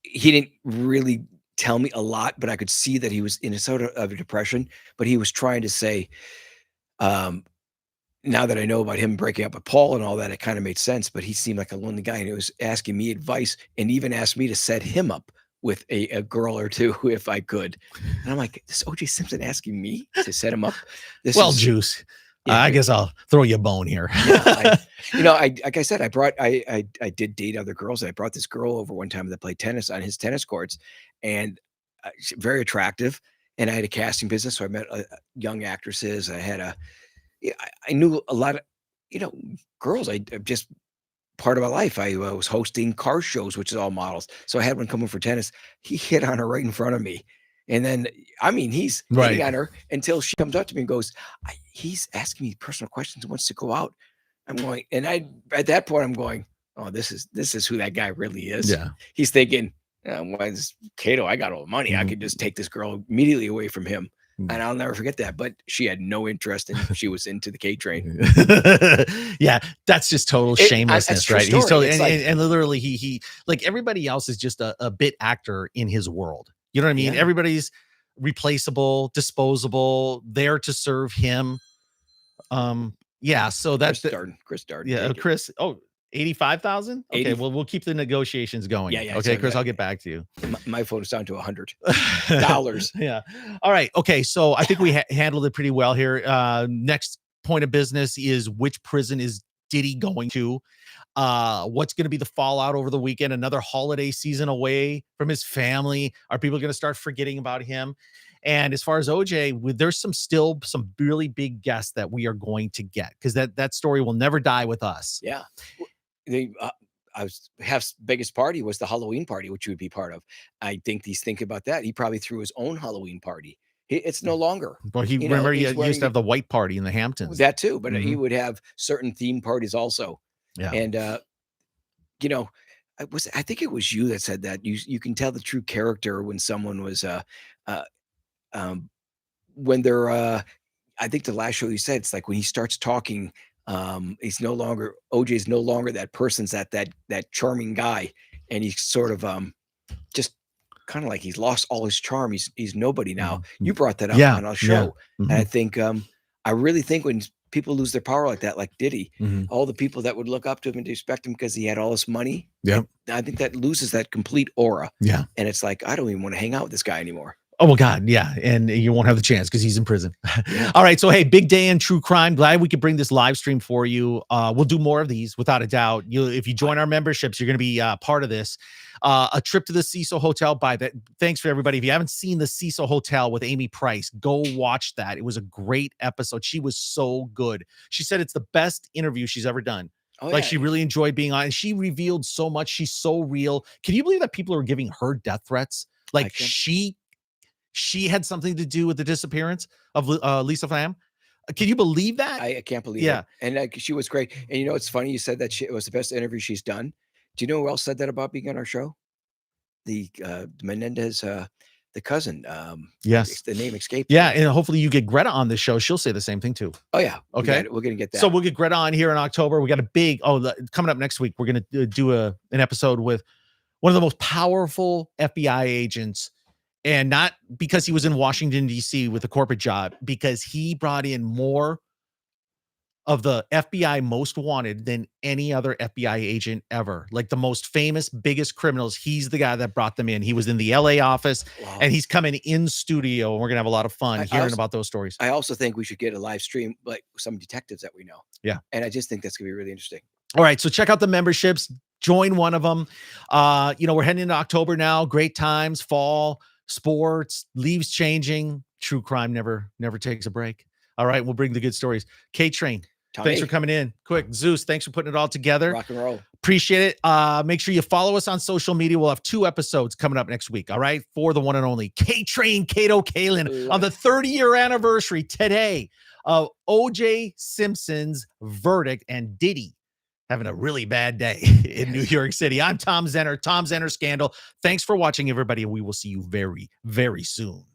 he didn't really tell me a lot, but I could see that he was in a sort of a depression. But he was trying to say, now that I know about him breaking up with Paul and all that, it kind of made sense. But he seemed like a lonely guy, and he was asking me advice, and even asked me to set him up with a girl or two if I could. And I'm like, this OJ Simpson asking me to set him up? Juice. I guess I'll throw you a bone here. Yeah, like I said, I did date other girls. I brought this girl over one time that played tennis on his tennis courts, and she's very attractive. And I had a casting business, so I met young actresses. I knew a lot of, girls. I just part of my life. I was hosting car shows, which is all models. So I had one coming for tennis. He hit on her right in front of me. And then, he's hitting on her until she comes up to me and goes, he's asking me personal questions and wants to go out. I'm going, and at that point, I'm going, oh, this is who that guy really is. Yeah. He's thinking, why is Kato? I got all the money. I could just take this girl immediately away from him. And I'll never forget that. But she had no interest, and she was into the K train. Yeah, that's just total shamelessness, right? He's so and literally he like everybody else is just a bit actor in his world. You know what I mean? Yeah. Everybody's replaceable, disposable, there to serve him. Yeah, so that's Chris Darden. Yeah, Chris. Oh, 85,000. Okay, well, we'll keep the negotiations going. Yeah. Okay, Chris, I'll get back to you. My phone is down to $100. Yeah. All right. Okay. So I think we handled it pretty well here. Next point of business is, which prison is Diddy going to? What's going to be the fallout over the weekend? Another holiday season away from his family. Are people going to start forgetting about him? And as far as OJ, there's still some really big guests that we are going to get, because that story will never die with us. Yeah. Hef's biggest party was the Halloween party, which you would be part of. I think he's thinking about that. He probably threw his own Halloween party. It's no longer. Well, he used to have the white party in the Hamptons. That too, but he would have certain theme parties also. Yeah. And I think it was you that said that you can tell the true character when someone was when they're I think the last show you said, it's like when he starts talking, OJ's no longer that person's that charming guy, and he's sort of just kind of like he's lost all his charm. He's nobody now. You brought that up on our show. And I think I really think when people lose their power like that, like Diddy, all the people that would look up to him and respect him because he had all this money, I think that loses that complete aura. Yeah. And it's like, I don't even want to hang out with this guy anymore. Oh, well, God, yeah. And you won't have the chance because he's in prison. All right. So, hey, big day in true crime. Glad we could bring this live stream for you. We'll do more of these without a doubt. If you join our memberships, you're going to be part of this. A trip to the Cecil Hotel. Thanks for everybody. If you haven't seen the Cecil Hotel with Amy Price, go watch that. It was a great episode. She was so good. She said it's the best interview she's ever done. She really enjoyed being on, and she revealed so much. She's so real. Can you believe that people are giving her death threats? Like she had something to do with the disappearance of Lisa Pham. Can you believe that? I can't believe it. And she was great. And it's funny you said that it was the best interview she's done. Do you know who else said that about being on our show? The Menendez the cousin. Yes. The name escaped. Yeah, me. and hopefully you get Greta on this show. She'll say the same thing too. Oh yeah. Okay. We're gonna get that. So we'll get Greta on here in October. We got a big coming up next week. We're gonna do an episode with one of the most powerful FBI agents, and not because he was in Washington D.C. with a corporate job, because he brought in more of the FBI most wanted than any other FBI agent ever. Like the most famous, biggest criminals, he's the guy that brought them in. He was in the LA office. Wow. And he's coming in studio, and we're gonna have a lot of fun hearing also, about those stories. I also think we should get a live stream, like some detectives that we know. Yeah. And I just think that's gonna be really interesting. All right, so check out the memberships. Join one of them. We're heading into October now. Great times, fall, sports, leaves changing. True crime never takes a break. All right, we'll bring the good stories. K-Train, thanks for coming in. Quick, Zeus, thanks for putting it all together. Rock and roll. Appreciate it. Make sure you follow us on social media. We'll have 2 episodes coming up next week. All right, for the one and only K-Train, Kato Kaelin, on the 30-year anniversary today of O.J. Simpson's verdict and Diddy having a really bad day in New York City. I'm Tom Zenner, Tom Zenner Scandal. Thanks for watching, everybody, and we will see you very, very soon.